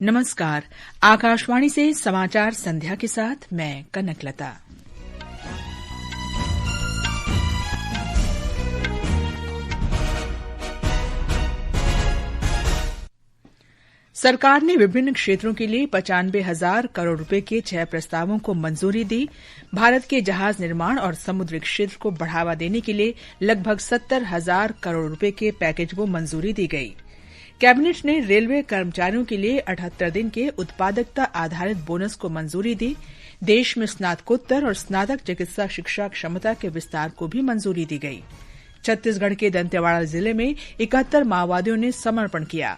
नमस्कार। आकाशवाणी से समाचार संध्या के साथ मैं कनकलता। सरकार ने विभिन्न क्षेत्रों के लिए 95,000 करोड़ रुपए के 6 प्रस्तावों को मंजूरी दी। भारत के जहाज निर्माण और समुद्री क्षेत्र को बढ़ावा देने के लिए लगभग 70,000 करोड़ रुपए के पैकेज को मंजूरी दी गई। कैबिनेट ने रेलवे कर्मचारियों के लिए 78 दिन के उत्पादकता आधारित बोनस को मंजूरी दी। देश में स्नातकोत्तर और स्नातक चिकित्सा शिक्षा क्षमता के विस्तार को भी मंजूरी दी गई। छत्तीसगढ़ के दंतेवाड़ा जिले में 71 माओवादियों ने समर्पण किया।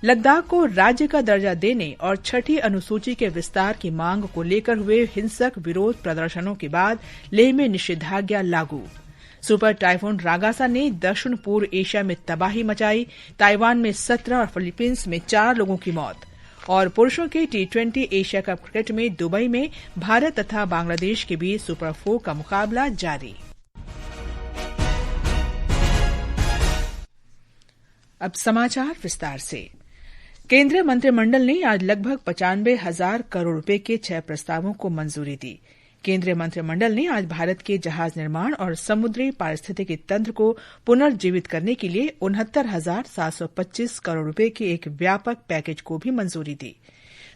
लद्दाख को राज्य का दर्जा देने और छठी अनुसूची के विस्तार की मांग को लेकर हुए हिंसक विरोध प्रदर्शनों के बाद लेह में निषेधाज्ञा लागू। सुपर टाइफून रागासा ने दक्षिण पूर्व एशिया में तबाही मचाई। ताइवान में 17 और फिलीपींस में 4 लोगों की मौत। और पुरुषों के T20 एशिया कप क्रिकेट में दुबई में भारत तथा बांग्लादेश के बीच सुपर 4 का मुकाबला जारी। अब समाचार विस्तार से। केंद्रीय मंत्रिमंडल ने आज लगभग 95,000 करोड़ रुपए के 6 प्रस्तावों को मंजूरी दी। केंद्रीय मंत्रिमंडल ने आज भारत के जहाज निर्माण और समुद्री पारिस्थितिकी तंत्र को पुनर्जीवित करने के लिए 69,725 करोड़ रुपए के एक व्यापक पैकेज को भी मंजूरी दी।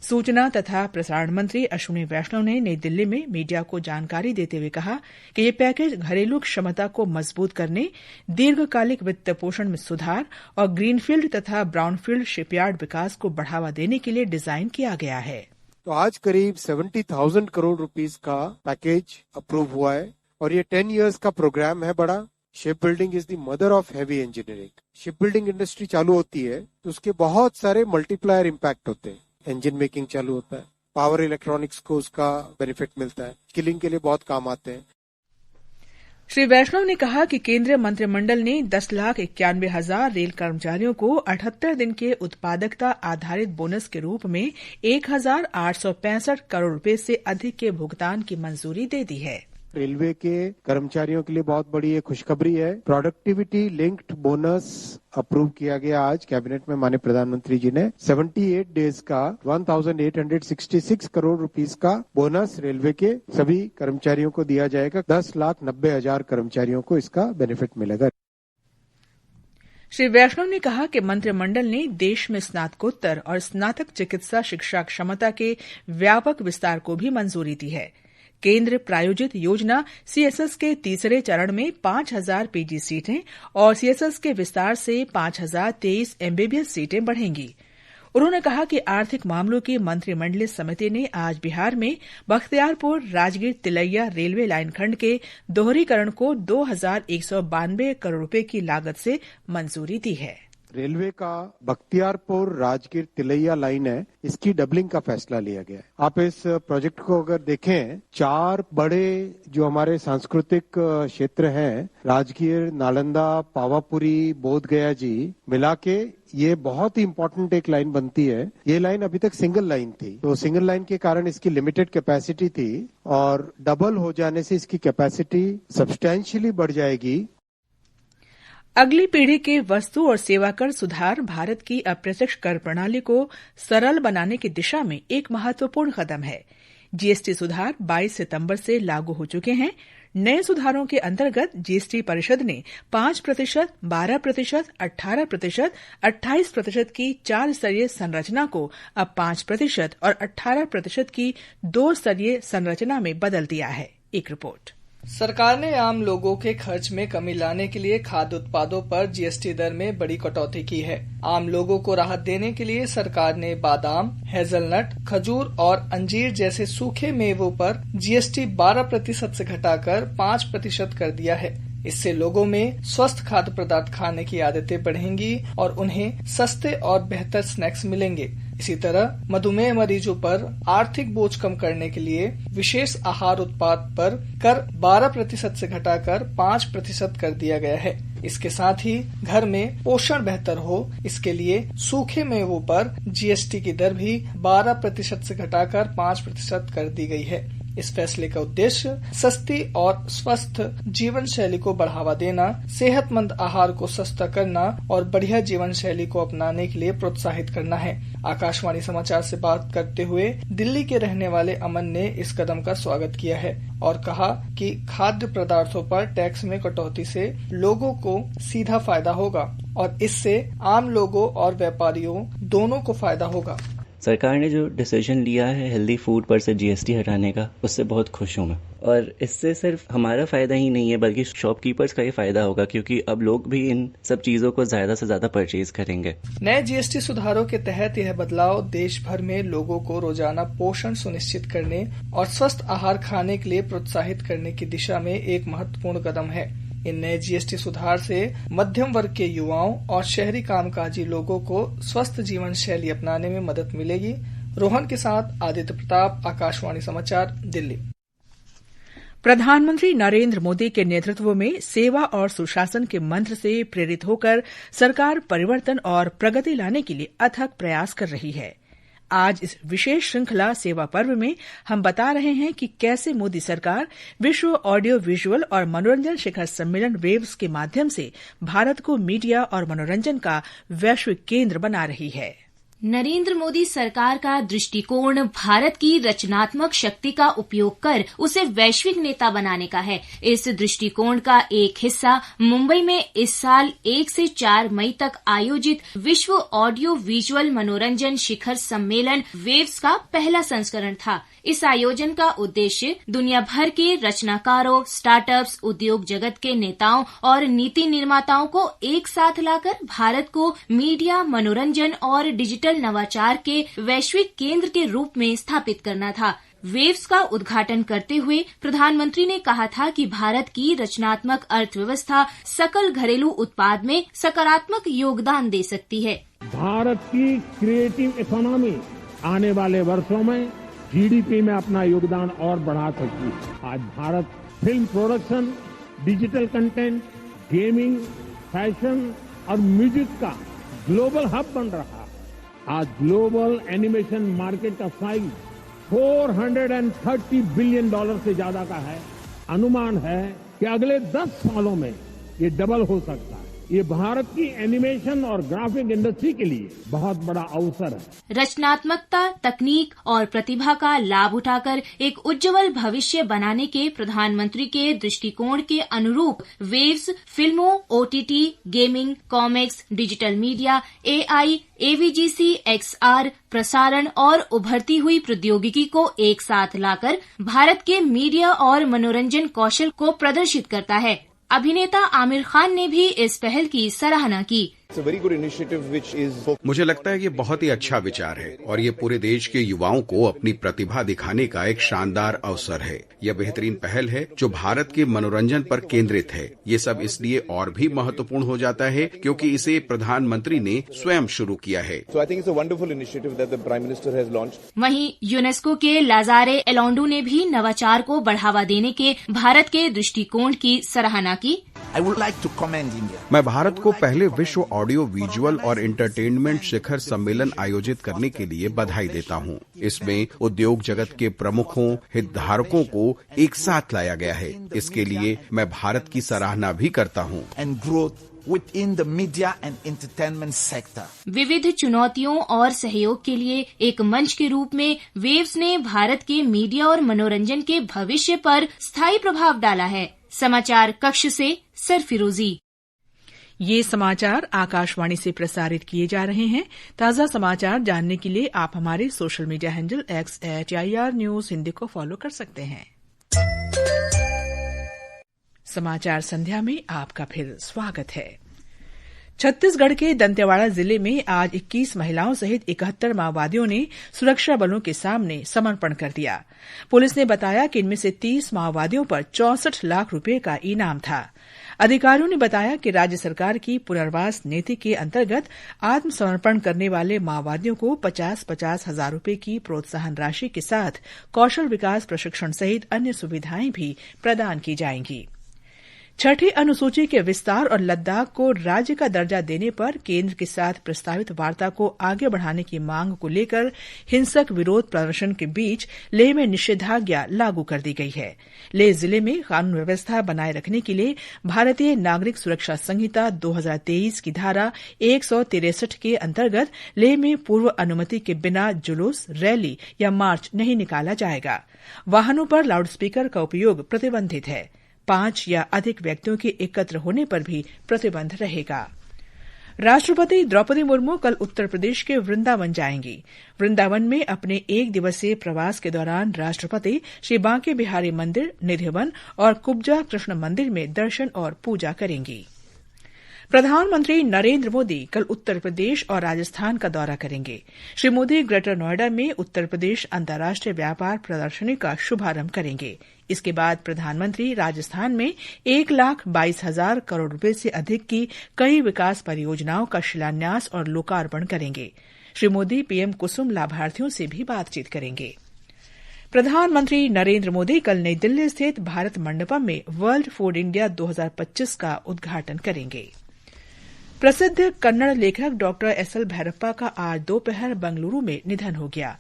सूचना तथा प्रसारण मंत्री अश्विनी वैष्णव ने नई दिल्ली में मीडिया को जानकारी देते हुए कहा कि यह पैकेज घरेलू क्षमता को मजबूत करने, दीर्घकालिक वित्त पोषण में सुधार और ग्रीनफील्ड तथा ब्राउनफील्ड शिपयार्ड विकास को बढ़ावा देने के लिए डिजाइन किया गया है। तो आज करीब 70,000 करोड़ रुपीस का पैकेज अप्रूव हुआ है और ये 10 इयर्स का प्रोग्राम है बड़ा। Ship building is the mother of heavy engineering. Ship building industry चालू होती है तो उसके बहुत सारे मल्टीप्लायर इम्पैक्ट होते हैं। इंजन मेकिंग चालू होता है, पावर इलेक्ट्रॉनिक्स को उसका बेनिफिट मिलता है, स्किलिंग के लिए बहुत काम आते हैं। श्री वैष्णव ने कहा कि केंद्रीय मंत्रिमंडल ने 10,91,000 रेल कर्मचारियों को 78 दिन के उत्पादकता आधारित बोनस के रूप में 1,865 करोड़ रुपए से अधिक के भुगतान की मंजूरी दे दी है। रेलवे के कर्मचारियों के लिए बहुत बड़ी खुशखबरी है। प्रोडक्टिविटी लिंक्ड बोनस अप्रूव किया गया आज कैबिनेट में माननीय प्रधानमंत्री जी ने। 78 डेज का 1,866 करोड़ रुपीस का बोनस रेलवे के सभी कर्मचारियों को दिया जाएगा। 10,90,000 कर्मचारियों को इसका बेनिफिट मिलेगा। श्री वैष्णव ने कहा कि मंत्रिमंडल ने देश में स्नातकोत्तर और स्नातक चिकित्सा शिक्षा क्षमता के व्यापक विस्तार को भी मंजूरी दी है। केंद्र प्रायोजित योजना CSS के तीसरे चरण में 5,000 PG सीटें और CSS के विस्तार से 5,023 MBBS सीटें बढ़ेंगी। उन्होंने कहा कि आर्थिक मामलों की मंत्रिमंडलीय समिति ने आज बिहार में बख्तियारपुर राजगीर तिलैया रेलवे लाइन खंड के दोहरीकरण को 2,192 करोड़ रुपए की लागत से मंजूरी दी है। रेलवे का बख्तियारपुर राजगीर तिलैया लाइन है, इसकी डबलिंग का फैसला लिया गया है। आप इस प्रोजेक्ट को अगर देखें, 4 बड़े जो हमारे सांस्कृतिक क्षेत्र हैं, राजगीर, नालंदा, पावापुरी, बोध गया जी मिला के ये बहुत ही इम्पोर्टेंट एक लाइन बनती है। ये लाइन अभी तक सिंगल लाइन थी, तो सिंगल लाइन के कारण इसकी लिमिटेड कैपेसिटी थी और डबल हो जाने से इसकी कैपेसिटी सब्सटैंशियली बढ़ जाएगी। अगली पीढ़ी के वस्तु और सेवा कर सुधार भारत की अप्रत्यक्ष कर प्रणाली को सरल बनाने की दिशा में एक महत्वपूर्ण कदम है। जीएसटी सुधार 22 सितंबर से लागू हो चुके हैं। नए सुधारों के अंतर्गत जीएसटी परिषद ने 5%, 12%, 18%, 28% की 4 स्तरीय संरचना को अब 5% और 18% की 2 स्तरीय संरचना में बदल दिया है। एक रिपोर्ट। सरकार ने आम लोगों के खर्च में कमी लाने के लिए खाद्य उत्पादों पर जीएसटी दर में बड़ी कटौती की है। आम लोगों को राहत देने के लिए सरकार ने बादाम, हेजलनट, खजूर और अंजीर जैसे सूखे मेवों पर जीएसटी 12% से घटाकर 5% कर दिया है। इससे लोगों में स्वस्थ खाद्य पदार्थ खाने की आदतें बढ़ेंगी और उन्हें सस्ते और बेहतर स्नैक्स मिलेंगे। इसी तरह मधुमेह मरीजों पर आर्थिक बोझ कम करने के लिए विशेष आहार उत्पाद पर कर 12% से घटाकर 5% कर दिया गया है। इसके साथ ही घर में पोषण बेहतर हो, इसके लिए सूखे मेवों पर जीएसटी की दर भी 12% से घटाकर 5% कर दी गई है। इस फैसले का उद्देश्य सस्ती और स्वस्थ जीवन शैली को बढ़ावा देना, सेहतमंद आहार को सस्ता करना और बढ़िया जीवन शैली को अपनाने के लिए प्रोत्साहित करना है। आकाशवाणी समाचार से बात करते हुए दिल्ली के रहने वाले अमन ने इस कदम का स्वागत किया है और कहा कि खाद्य पदार्थों पर टैक्स में कटौती से लोगों को सीधा फायदा होगा और इससे आम लोगों और व्यापारियों दोनों को फायदा होगा। सरकार ने जो डिसीजन लिया है हेल्दी फूड पर से जीएसटी हटाने का, उससे बहुत खुश हूँ मैं। और इससे सिर्फ हमारा फायदा ही नहीं है बल्कि शॉपकीपर्स का ही फायदा होगा, क्योंकि अब लोग भी इन सब चीजों को ज्यादा से ज्यादा परचेज करेंगे। नए जीएसटी सुधारों के तहत यह बदलाव देश भर में लोगों को रोजाना पोषण सुनिश्चित करने और स्वस्थ आहार खाने के लिए प्रोत्साहित करने की दिशा में एक महत्वपूर्ण कदम है। इन नए जीएसटी सुधार से मध्यम वर्ग के युवाओं और शहरी कामकाजी लोगों को स्वस्थ जीवन शैली अपनाने में मदद मिलेगी। रोहन के साथ आदित्य प्रताप, आकाशवाणी समाचार, दिल्ली। प्रधानमंत्री नरेंद्र मोदी के नेतृत्व में सेवा और सुशासन के मंत्र से प्रेरित होकर सरकार परिवर्तन और प्रगति लाने के लिए अथक प्रयास कर रही है। आज इस विशेष श्रृंखला सेवा पर्व में हम बता रहे हैं कि कैसे मोदी सरकार विश्व ऑडियो विजुअल और मनोरंजन शिखर सम्मेलन वेव्स के माध्यम से भारत को मीडिया और मनोरंजन का वैश्विक केंद्र बना रही है। नरेंद्र मोदी सरकार का दृष्टिकोण भारत की रचनात्मक शक्ति का उपयोग कर उसे वैश्विक नेता बनाने का है। इस दृष्टिकोण का एक हिस्सा मुंबई में इस साल 1 से 4 मई तक आयोजित विश्व ऑडियो विजुअल मनोरंजन शिखर सम्मेलन वेव्स का पहला संस्करण था। इस आयोजन का उद्देश्य दुनिया भर के रचनाकारों, स्टार्टअप्स, उद्योग जगत के नेताओं और नीति निर्माताओं को एक साथ लाकर भारत को मीडिया, मनोरंजन और डिजिटल नवाचार के वैश्विक केंद्र के रूप में स्थापित करना था। वेव्स का उद्घाटन करते हुए प्रधानमंत्री ने कहा था कि भारत की रचनात्मक अर्थव्यवस्था सकल घरेलू उत्पाद में सकारात्मक योगदान दे सकती है। भारत की क्रिएटिव इकोनॉमी आने वाले वर्षों में जीडीपी में अपना योगदान और बढ़ा सकती है। आज Bharat film production, digital content, gaming, fashion और म्यूजिक का ग्लोबल हब बन रहा है। आज ग्लोबल एनिमेशन मार्केट का साइज $430 बिलियन से ज्यादा का है। अनुमान है कि अगले 10 सालों में ये डबल हो सकता है। ये भारत की एनिमेशन और ग्राफिक इंडस्ट्री के लिए बहुत बड़ा अवसर है। रचनात्मकता, तकनीक और प्रतिभा का लाभ उठाकर एक उज्जवल भविष्य बनाने के प्रधानमंत्री के दृष्टिकोण के अनुरूप वेव्स फिल्मों, OTT, gaming, comics, digital media, AI, AVGC, XR, प्रसारण और उभरती हुई प्रौद्योगिकी को एक साथ लाकर भारत के मीडिया और मनोरंजन कौशल को प्रदर्शित करता है। अभिनेता आमिर खान ने भी इस पहल की सराहना की। मुझे लगता है ये बहुत ही अच्छा विचार है और ये पूरे देश के युवाओं को अपनी प्रतिभा दिखाने का एक शानदार अवसर है। यह बेहतरीन पहल है जो भारत के मनोरंजन पर केंद्रित है। ये सब इसलिए और भी महत्वपूर्ण हो जाता है क्योंकि इसे प्रधानमंत्री ने स्वयं शुरू किया है। वहीं यूनेस्को के लाजारे एलोंडो ने भी नवाचार को बढ़ावा देने के भारत के दृष्टिकोण की सराहना की। मैं भारत को पहले विश्व ऑडियो विजुअल और एंटरटेनमेंट शिखर सम्मेलन आयोजित करने के लिए बधाई देता हूं। इसमें उद्योग जगत के प्रमुखों, हितधारकों को एक साथ लाया गया है। इसके लिए मैं भारत की सराहना भी करता हूं। within the media and entertainment sector. विविध चुनौतियों और सहयोग के लिए एक मंच के रूप में वेव्स ने भारत के मीडिया और मनोरंजन के भविष्य पर स्थायी प्रभाव डाला है। समाचार कक्ष से सरफिरोजी। ये समाचार आकाशवाणी से प्रसारित किए जा रहे हैं। ताज़ा समाचार जानने के लिए आप हमारे social media handle @AIR News Hindi को फॉलो कर सकते हैं। समाचार संध्या में आपका फिर स्वागत है। छत्तीसगढ़ के दंतेवाड़ा जिले में आज 21 महिलाओं सहित 71 माओवादियों ने सुरक्षा बलों के सामने समर्पण कर दिया। पुलिस ने बताया कि इनमें से 30 माओवादियों पर 64 लाख रुपए का इनाम था। अधिकारियों ने बताया कि राज्य सरकार की पुनर्वास नीति के अंतर्गत आत्मसमर्पण करने वाले माओवादियों को 50-50 हजार रुपए की प्रोत्साहन राशि के साथ कौशल विकास प्रशिक्षण सहित अन्य सुविधाएं भी प्रदान की जाएंगी। छठी अनुसूची के विस्तार और लद्दाख को राज्य का दर्जा देने पर केंद्र के साथ प्रस्तावित वार्ता को आगे बढ़ाने की मांग को लेकर हिंसक विरोध प्रदर्शन के बीच लेह में निषेधाज्ञा लागू कर दी गई है। लेह जिले में कानून व्यवस्था बनाए रखने के लिए भारतीय नागरिक सुरक्षा संहिता 2023 की धारा 163 के अंतर्गत लेह में पूर्व अनुमति के बिना जुलूस, रैली या मार्च नहीं निकाला जाएगा। वाहनों पर लाउडस्पीकर का उपयोग प्रतिबंधित है। 5 या अधिक व्यक्तियों के एकत्र होने पर भी प्रतिबंध रहेगा। राष्ट्रपति द्रौपदी मुर्मू कल उत्तर प्रदेश के वृंदावन जाएंगी। वृंदावन में अपने 1 दिवसीय प्रवास के दौरान राष्ट्रपति श्री बांके बिहारी मंदिर, निधिवन और कुब्जा कृष्ण मंदिर में दर्शन और पूजा करेंगी। प्रधानमंत्री नरेंद्र मोदी कल उत्तर प्रदेश और राजस्थान का दौरा करेंगे। श्री मोदी ग्रेटर नोएडा में उत्तर प्रदेश अंतर्राष्ट्रीय व्यापार प्रदर्शनी का शुभारंभ करेंगे। इसके बाद प्रधानमंत्री राजस्थान में 1,22,000 करोड़ रुपए से अधिक की कई विकास परियोजनाओं का शिलान्यास और लोकार्पण करेंगे। श्री मोदी पीएम कुसुम लाभार्थियों से भी बातचीत करेंगे। प्रधानमंत्री नरेंद्र मोदी कल नई दिल्ली स्थित भारत मंडपम में वर्ल्ड फूड इंडिया 2025 का उद्घाटन करेंगे। प्रसिद्ध कन्नड़ लेखक डॉक्टर एसएल भैरप्पा का आज दोपहर बंगलुरु में निधन हो गया।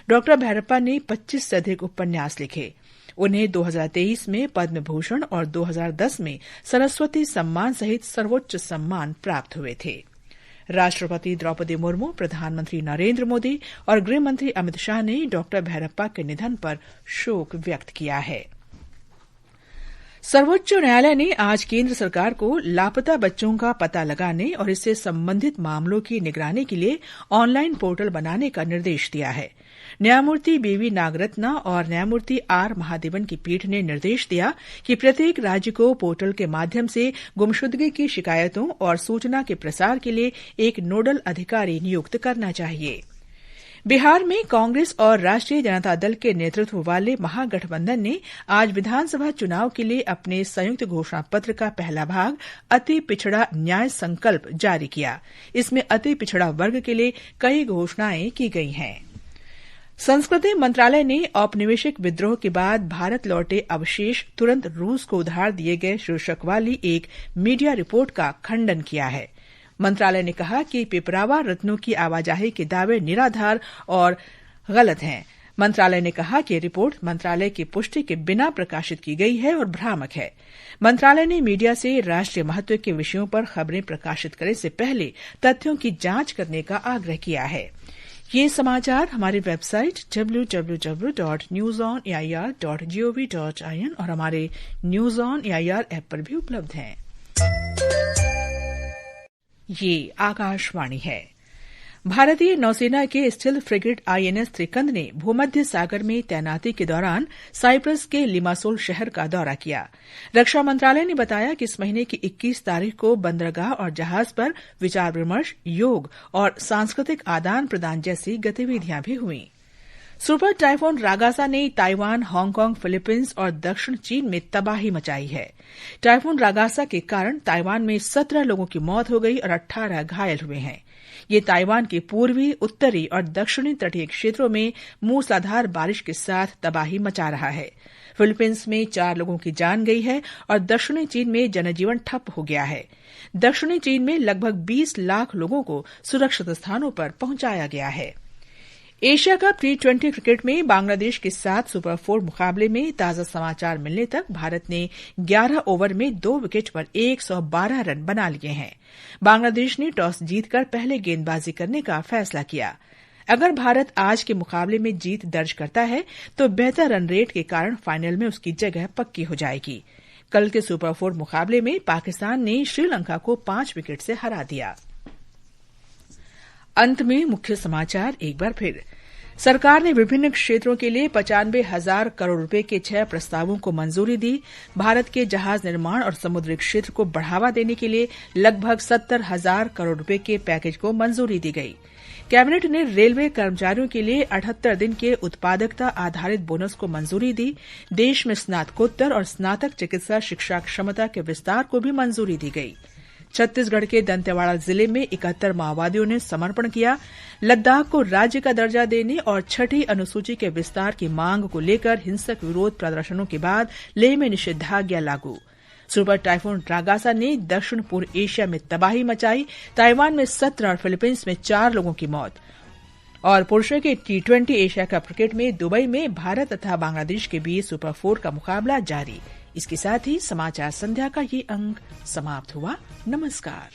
डॉक्टर भैरप्पा ने 25 से अधिक उपन्यास लिखे। उन्हें 2023 में पद्म भूषण और 2010 में सरस्वती सम्मान सहित सर्वोच्च सम्मान प्राप्त हुए थे। राष्ट्रपति द्रौपदी मुर्मू, प्रधानमंत्री नरेंद्र मोदी और गृहमंत्री अमित शाह ने डॉक्टर भैरप्पा के निधन पर शोक व्यक्त किया है। सर्वोच्च न्यायालय ने आज केंद्र सरकार को लापता बच्चों का पता लगाने और इससे संबंधित मामलों की निगरानी के लिए ऑनलाइन पोर्टल बनाने का निर्देश दिया है। न्यायमूर्ति बीवी नागरत्ना और न्यायमूर्ति आर महादेवन की पीठ ने निर्देश दिया कि प्रत्येक राज्य को पोर्टल के माध्यम से गुमशुदगी की शिकायतों और सूचना के प्रसार के लिए एक नोडल अधिकारी नियुक्त करना चाहिए। बिहार में कांग्रेस और राष्ट्रीय जनता दल के नेतृत्व वाले महागठबंधन ने आज विधानसभा चुनाव के लिए अपने संयुक्त घोषणा पत्र का पहला भाग अति पिछड़ा न्याय संकल्प जारी किया। इसमें अति पिछड़ा वर्ग के लिए कई घोषणाएं की गई हैं। संस्कृति मंत्रालय ने औपनिवेशिक विद्रोह के बाद भारत लौटे अवशेष तुरंत रूस को उधार दिए गए शीर्षक वाली एक मीडिया रिपोर्ट का खंडन किया है। मंत्रालय ने कहा कि पिपरावा रत्नों की आवाजाही के दावे निराधार और गलत हैं। मंत्रालय ने कहा कि रिपोर्ट मंत्रालय की पुष्टि के बिना प्रकाशित की गई है और भ्रामक है। मंत्रालय ने मीडिया से राष्ट्रीय महत्व के विषयों पर खबरें प्रकाशित करने से पहले तथ्यों की जांच करने का आग्रह किया है। ये समाचार हमारी वेबसाइट www.newsonair.gov.in और हमारे न्यूज ऑन एआईआर ऐप पर भी उपलब्ध हैं। ये आकाशवाणी है। भारतीय नौसेना के स्टिल फ्रिगेट आईएनएस त्रिकंद ने भूमध्य सागर में तैनाती के दौरान साइप्रस के लिमासोल शहर का दौरा किया। रक्षा मंत्रालय ने बताया कि इस महीने की 21 तारीख को बंदरगाह और जहाज पर विचार विमर्श, योग और सांस्कृतिक आदान प्रदान जैसी गतिविधियां भी हुईं। सुपर टाइफून रागासा ने ताइवान, हांगकांग, फिलीपींस और दक्षिण चीन में तबाही मचाई है। टाइफून रागासा के कारण ताइवान में 17 लोगों की मौत हो गई और 18 घायल हुए हैं। ये ताइवान के पूर्वी, उत्तरी और दक्षिणी तटीय क्षेत्रों में मूसलाधार बारिश के साथ तबाही मचा रहा है। फिलीपींस में 4 लोगों की जान गई है और दक्षिणी चीन में जनजीवन ठप हो गया है। दक्षिणी चीन में लगभग 20 लाख लोगों को सुरक्षित स्थानों पर पहुंचाया गया है। एशिया कप T20 क्रिकेट में बांग्लादेश के साथ सुपर 4 मुकाबले में ताजा समाचार मिलने तक भारत ने 11 ओवर में 2 विकेट पर 112 रन बना लिए हैं। बांग्लादेश ने टॉस जीतकर पहले गेंदबाजी करने का फैसला किया। अगर भारत आज के मुकाबले में जीत दर्ज करता है तो बेहतर रन रेट के कारण फाइनल में उसकी जगह पक्की हो जाएगी। कल के सुपर 4 मुकाबले में पाकिस्तान ने श्रीलंका को 5 विकेट से हरा दिया। अंत में मुख्य समाचार एक बार फिर। सरकार ने विभिन्न क्षेत्रों के लिए 95,000 करोड़ रुपए के 6 प्रस्तावों को मंजूरी दी। भारत के जहाज निर्माण और समुद्री क्षेत्र को बढ़ावा देने के लिए लगभग 70,000 करोड़ रुपए के पैकेज को मंजूरी दी गई। कैबिनेट ने रेलवे कर्मचारियों के लिए 78 दिन के उत्पादकता आधारित बोनस को मंजूरी दी। देश में स्नातकोत्तर और स्नातक चिकित्सा शिक्षा क्षमता के विस्तार को भी मंजूरी दी गई। छत्तीसगढ़ के दंतेवाड़ा जिले में 71 माओवादियों ने समर्पण किया। लद्दाख को राज्य का दर्जा देने और छठी अनुसूची के विस्तार की मांग को लेकर हिंसक विरोध प्रदर्शनों के बाद लेह में निषेधाज्ञा लागू। सुपर टाइफून ट्रागासा ने दक्षिण पूर्व एशिया में तबाही मचाई, ताइवान में 17 और फिलीपींस में 4 लोगों की मौत। और पुरुषों के T20 एशिया कप क्रिकेट में दुबई में भारत तथा बांग्लादेश के बीच सुपर 4 का मुकाबला जारी। इसके साथ ही समाचार संध्या का ये अंक समाप्त हुआ। नमस्कार।